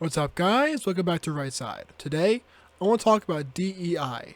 What's up, guys? Welcome back to Right Side. Today, I want to talk about DEI.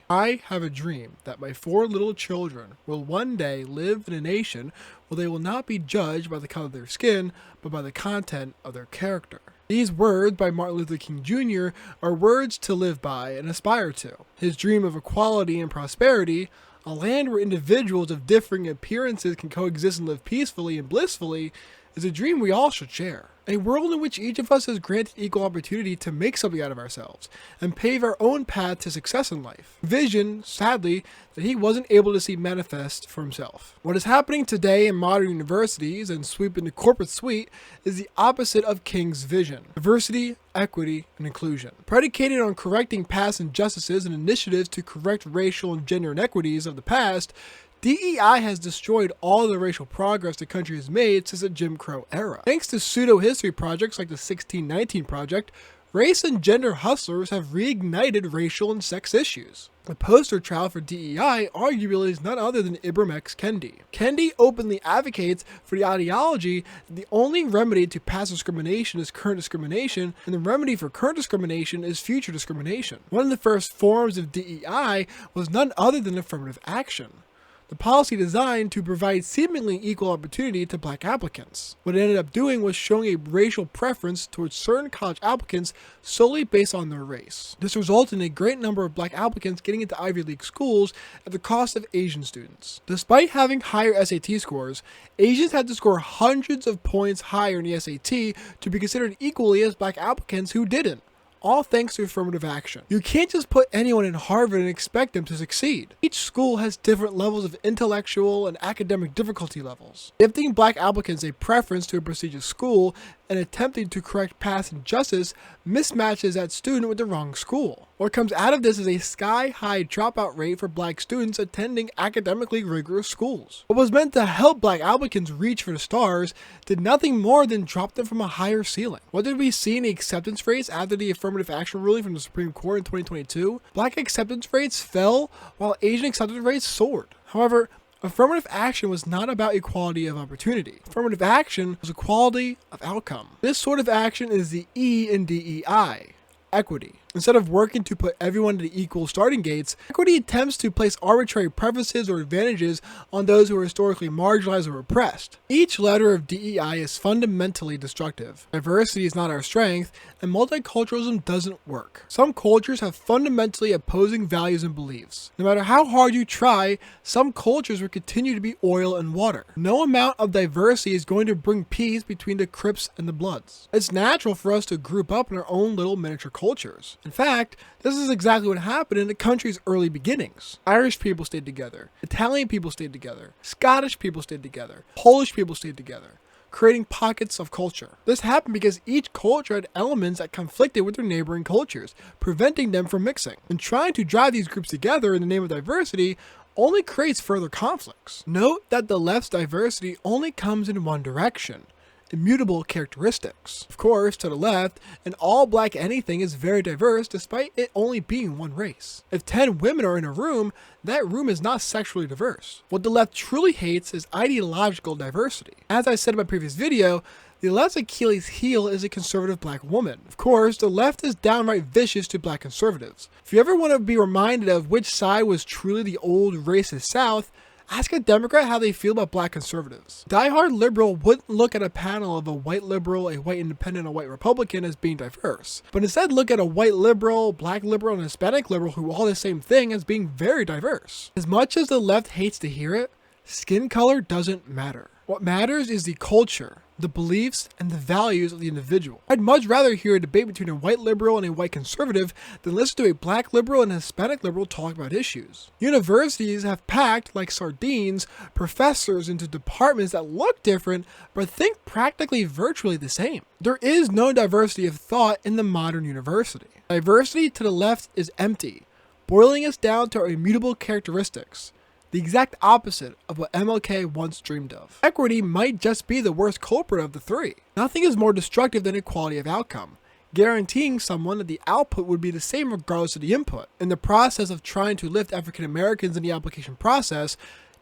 I have a dream that my 4 little children will one day live in a nation where they will not be judged by the color of their skin, but by the content of their character. These words by Martin Luther King Jr. are words to live by and aspire to. His dream of equality and prosperity, a land where individuals of differing appearances can coexist and live peacefully and blissfully, is a dream we all should share. A world in which each of us is granted equal opportunity to make something out of ourselves and pave our own path to success in life. Vision, sadly, that he wasn't able to see manifest for himself. What is happening today in modern universities and sweeping the corporate suite is the opposite of King's vision: diversity, equity, and inclusion. Predicated on correcting past injustices and initiatives to correct racial and gender inequities of the past, DEI has destroyed all the racial progress the country has made since the Jim Crow era. Thanks to pseudo-history projects like the 1619 Project, race and gender hustlers have reignited racial and sex issues. The poster child for DEI arguably is none other than Ibram X. Kendi. Kendi openly advocates for the ideology that the only remedy to past discrimination is current discrimination, and the remedy for current discrimination is future discrimination. One of the first forms of DEI was none other than affirmative action, the policy designed to provide seemingly equal opportunity to black applicants. What it ended up doing was showing a racial preference towards certain college applicants solely based on their race. This resulted in a great number of black applicants getting into Ivy League schools at the cost of Asian students. Despite having higher SAT scores, Asians had to score hundreds of points higher in the SAT to be considered equally as black applicants who didn't. All thanks to affirmative action. You can't just put anyone in Harvard and expect them to succeed. Each school has different levels of intellectual and academic difficulty levels. Giving black applicants a preference to a prestigious school and attempting to correct past injustice mismatches that student with the wrong school. What comes out of this is a sky-high dropout rate for black students attending academically rigorous schools. What was meant to help black applicants reach for the stars did nothing more than drop them from a higher ceiling. What did we see in the acceptance rates after the affirmative action ruling from the Supreme Court in 2022? Black acceptance rates fell while Asian acceptance rates soared. However, affirmative action was not about equality of opportunity. Affirmative action was equality of outcome. This sort of action is the E in DEI, equity. Instead of working to put everyone to equal starting gates, equity attempts to place arbitrary preferences or advantages on those who are historically marginalized or oppressed. Each letter of DEI is fundamentally destructive. Diversity is not our strength, and multiculturalism doesn't work. Some cultures have fundamentally opposing values and beliefs. No matter how hard you try, some cultures will continue to be oil and water. No amount of diversity is going to bring peace between the Crips and the Bloods. It's natural for us to group up in our own little miniature cultures. In fact, this is exactly what happened in the country's early beginnings. Irish people stayed together, Italian people stayed together, Scottish people stayed together, Polish people stayed together, creating pockets of culture. This happened because each culture had elements that conflicted with their neighboring cultures, preventing them from mixing. And trying to drive these groups together in the name of diversity only creates further conflicts. Note that the left's diversity only comes in one direction: immutable characteristics. Of course, to the left, an all-black anything is very diverse despite it only being one race. If 10 women are in a room, that room is not sexually diverse. What the left truly hates is ideological diversity. As I said in my previous video, the left's Achilles heel is a conservative black woman. Of course, the left is downright vicious to black conservatives. If you ever want to be reminded of which side was truly the old racist South, ask a Democrat how they feel about black conservatives. Die-hard liberal wouldn't look at a panel of a white liberal, a white independent, and a white Republican as being diverse, but instead look at a white liberal, black liberal, and Hispanic liberal who are all the same thing as being very diverse. As much as the left hates to hear it, skin color doesn't matter. What matters is the culture, the beliefs, and the values of the individual. I'd much rather hear a debate between a white liberal and a white conservative than listen to a black liberal and a Hispanic liberal talk about issues. Universities have packed, like sardines, professors into departments that look different but think practically virtually the same. There is no diversity of thought in the modern university. Diversity to the left is empty, boiling us down to our immutable characteristics, the exact opposite of what MLK once dreamed of. Equity might just be the worst culprit of the three. Nothing is more destructive than equality of outcome, guaranteeing someone that the output would be the same regardless of the input. In the process of trying to lift African Americans in the application process,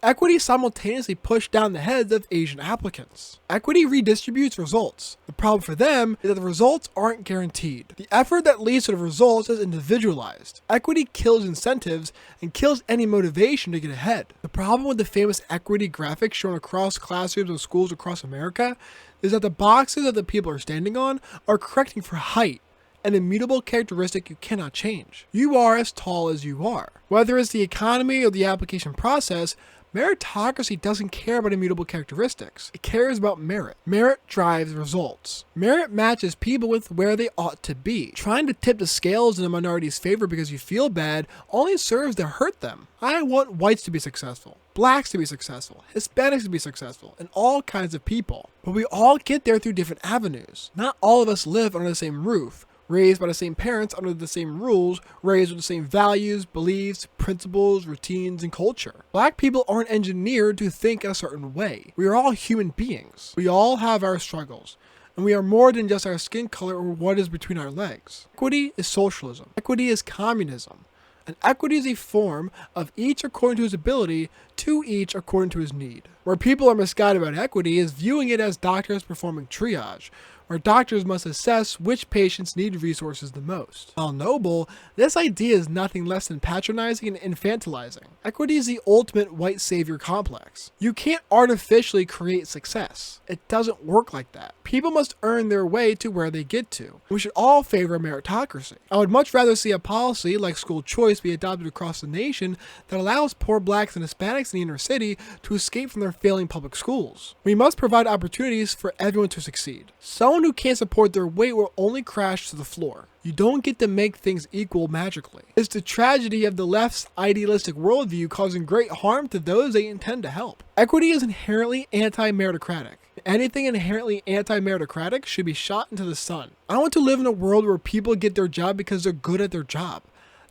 Equity simultaneously pushed down the heads of Asian applicants. Equity redistributes results. The problem for them is that the results aren't guaranteed. The effort that leads to the results is individualized. Equity kills incentives and kills any motivation to get ahead. The problem with the famous equity graphic shown across classrooms of schools across America is that the boxes that the people are standing on are correcting for height, an immutable characteristic you cannot change. You are as tall as you are. Whether it's the economy or the application process, meritocracy doesn't care about immutable characteristics. It cares about merit. Merit drives results. Merit matches people with where they ought to be. Trying to tip the scales in a minority's favor because you feel bad only serves to hurt them. I want whites to be successful, blacks to be successful, Hispanics to be successful, and all kinds of people. But we all get there through different avenues. Not all of us live under the same roof, raised by the same parents under the same rules, raised with the same values, beliefs, principles, routines, and culture. Black people aren't engineered to think a certain way. We are all human beings. We all have our struggles, and we are more than just our skin color or what is between our legs. Equity is socialism. Equity is communism. And equity is a form of each according to his ability to each according to his need. Where people are misguided about equity is viewing it as doctors performing triage, where doctors must assess which patients need resources the most. While noble, this idea is nothing less than patronizing and infantilizing. Equity is the ultimate white savior complex. You can't artificially create success. It doesn't work like that. People must earn their way to where they get to. We should all favor meritocracy. I would much rather see a policy like school choice be adopted across the nation that allows poor blacks and Hispanics in the inner city to escape from their failing public schools. We must provide opportunities for everyone to succeed. Someone who can't support their weight will only crash to the floor. You don't get to make things equal magically. It's the tragedy of the left's idealistic worldview causing great harm to those they intend to help. Equity is inherently anti-meritocratic. Anything inherently anti-meritocratic should be shot into the sun. I want to live in a world where people get their job because they're good at their job,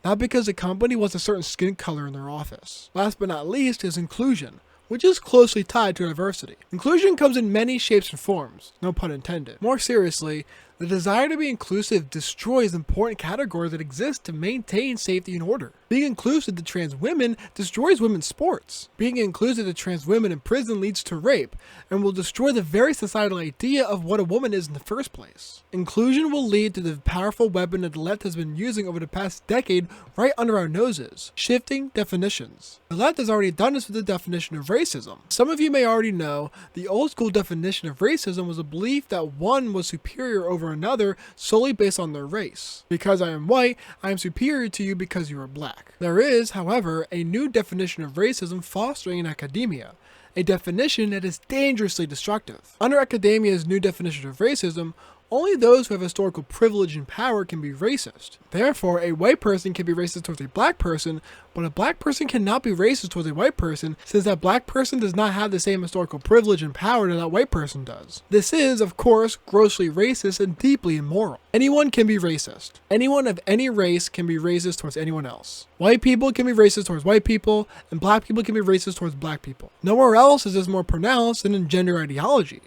not because the company wants a certain skin color in their office. Last but not least is inclusion, which is closely tied to diversity. Inclusion comes in many shapes and forms, no pun intended. More seriously, the desire to be inclusive destroys important categories that exist to maintain safety and order. Being inclusive to trans women destroys women's sports. Being inclusive to trans women in prison leads to rape and will destroy the very societal idea of what a woman is in the first place. Inclusion will lead to the powerful weapon that the left has been using over the past decade right under our noses: shifting definitions. The left has already done this with the definition of racism. Some of you may already know the old school definition of racism was a belief that one was superior over another solely based on their race. Because I am white, I am superior to you because you are black. There is, however, a new definition of racism fostering in academia, a definition that is dangerously destructive. Under academia's new definition of racism, only those who have historical privilege and power can be racist. Therefore, a white person can be racist towards a black person, but a black person cannot be racist towards a white person since that black person does not have the same historical privilege and power that white person does. This is, of course, grossly racist and deeply immoral. Anyone can be racist. Anyone of any race can be racist towards anyone else. White people can be racist towards white people, and black people can be racist towards black people. Nowhere else is this more pronounced than in gender ideology,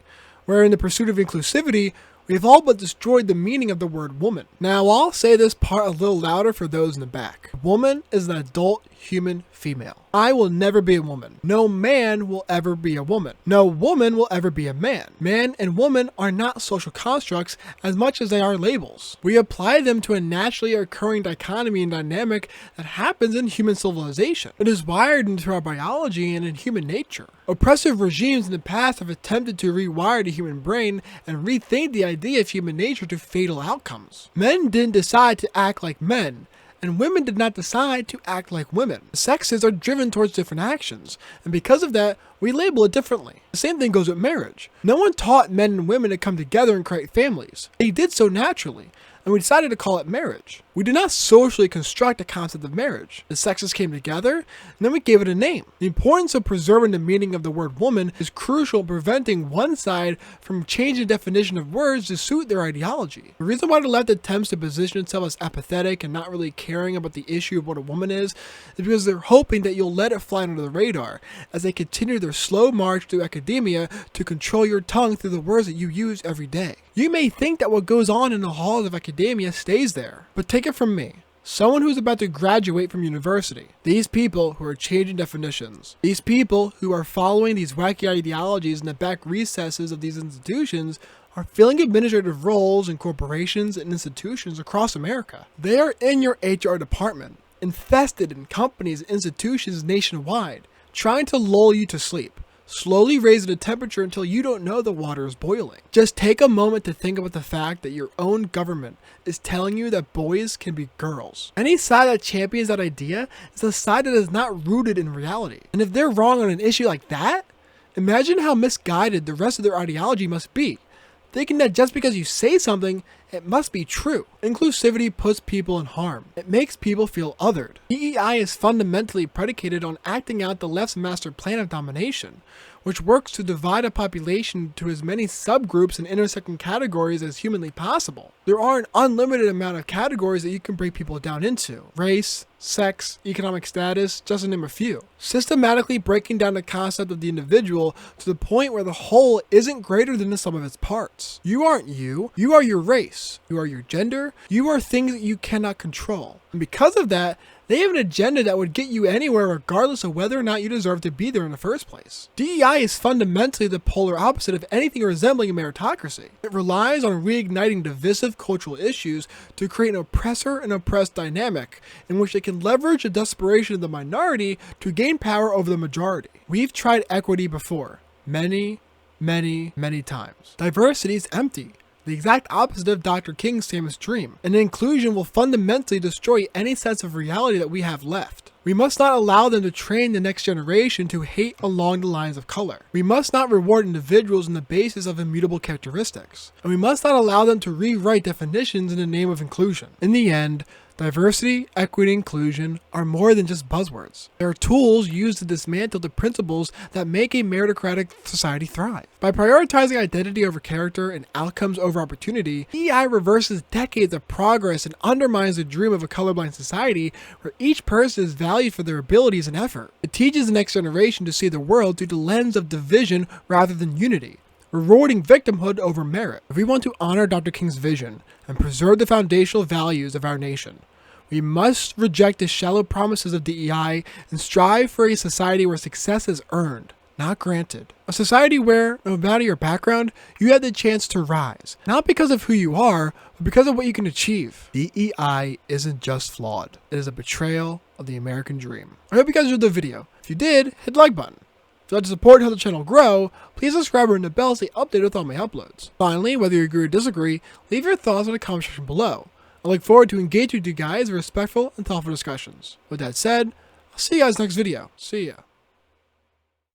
where in the pursuit of inclusivity, we've all but destroyed the meaning of the word woman. Now, I'll say this part a little louder for those in the back. Woman is an adult human female. I will never be a woman. No man will ever be a woman. No woman will ever be a man. Man and woman are not social constructs as much as they are labels. We apply them to a naturally occurring dichotomy and dynamic that happens in human civilization. It is wired into our biology and in human nature. Oppressive regimes in the past have attempted to rewire the human brain and rethink the idea of human nature to fatal outcomes. Men didn't decide to act like men, and women did not decide to act like women. Sexes are driven towards different actions, and because of that, we label it differently. The same thing goes with marriage. No one taught men and women to come together and create families. They did so naturally, and we decided to call it marriage. We did not socially construct the concept of marriage. The sexes came together, and then we gave it a name. The importance of preserving the meaning of the word woman is crucial in preventing one side from changing the definition of words to suit their ideology. The reason why the left attempts to position itself as apathetic and not really caring about the issue of what a woman is because they're hoping that you'll let it fly under the radar as they continue their slow march through academia to control your tongue through the words that you use every day. You may think that what goes on in the halls of academia stays there, but take it from me. someone who's about to graduate from university. These people who are changing definitions. These people who are following these wacky ideologies in the back recesses of these institutions are filling administrative roles in corporations and institutions across America. They are in your HR department, infested in companies and institutions nationwide, trying to lull you to sleep, slowly raising the temperature until you don't know the water is boiling. Just take a moment to think about the fact that your own government is telling you that boys can be girls. Any side that champions that idea is a side that is not rooted in reality. And if they're wrong on an issue like that, imagine how misguided the rest of their ideology must be, thinking that just because you say something, it must be true. Inclusivity puts people in harm. It makes people feel othered. DEI is fundamentally predicated on acting out the left's master plan of domination, which works to divide a population to as many subgroups and intersecting categories as humanly possible. There are an unlimited amount of categories that you can break people down into: race, sex, economic status, just to name a few. Systematically breaking down the concept of the individual to the point where the whole isn't greater than the sum of its parts. You aren't you are your race, you are your gender, you are things that you cannot control. And because of that, they have an agenda that would get you anywhere regardless of whether or not you deserve to be there in the first place. DEI is fundamentally the polar opposite of anything resembling a meritocracy. It relies on reigniting divisive cultural issues to create an oppressor and oppressed dynamic in which they can leverage the desperation of the minority to gain power over the majority. We've tried equity before, many times. Diversity is empty. The exact opposite of Dr. King's famous dream. And inclusion will fundamentally destroy any sense of reality that we have left. We must not allow them to train the next generation to hate along the lines of color. We must not reward individuals on the basis of immutable characteristics. And we must not allow them to rewrite definitions in the name of inclusion. In the end, diversity, equity, and inclusion are more than just buzzwords. They are tools used to dismantle the principles that make a meritocratic society thrive. By prioritizing identity over character and outcomes over opportunity, DEI reverses decades of progress and undermines the dream of a colorblind society where each person is valued for their abilities and effort. It teaches the next generation to see the world through the lens of division rather than unity, rewarding victimhood over merit. If we want to honor Dr. King's vision and preserve the foundational values of our nation, we must reject the shallow promises of DEI and strive for a society where success is earned, not granted. A society where, no matter your background, you have the chance to rise, not because of who you are, but because of what you can achieve. DEI isn't just flawed. It is a betrayal of the American dream. I hope you guys enjoyed the video. If you did, hit the like button. If you'd like to support and help the channel grow, please subscribe and ring the bell to stay updated with all my uploads. Finally, whether you agree or disagree, leave your thoughts in the comment section below. I look forward to engaging with you guys in respectful and thoughtful discussions. With that said, I'll see you guys next video. See ya.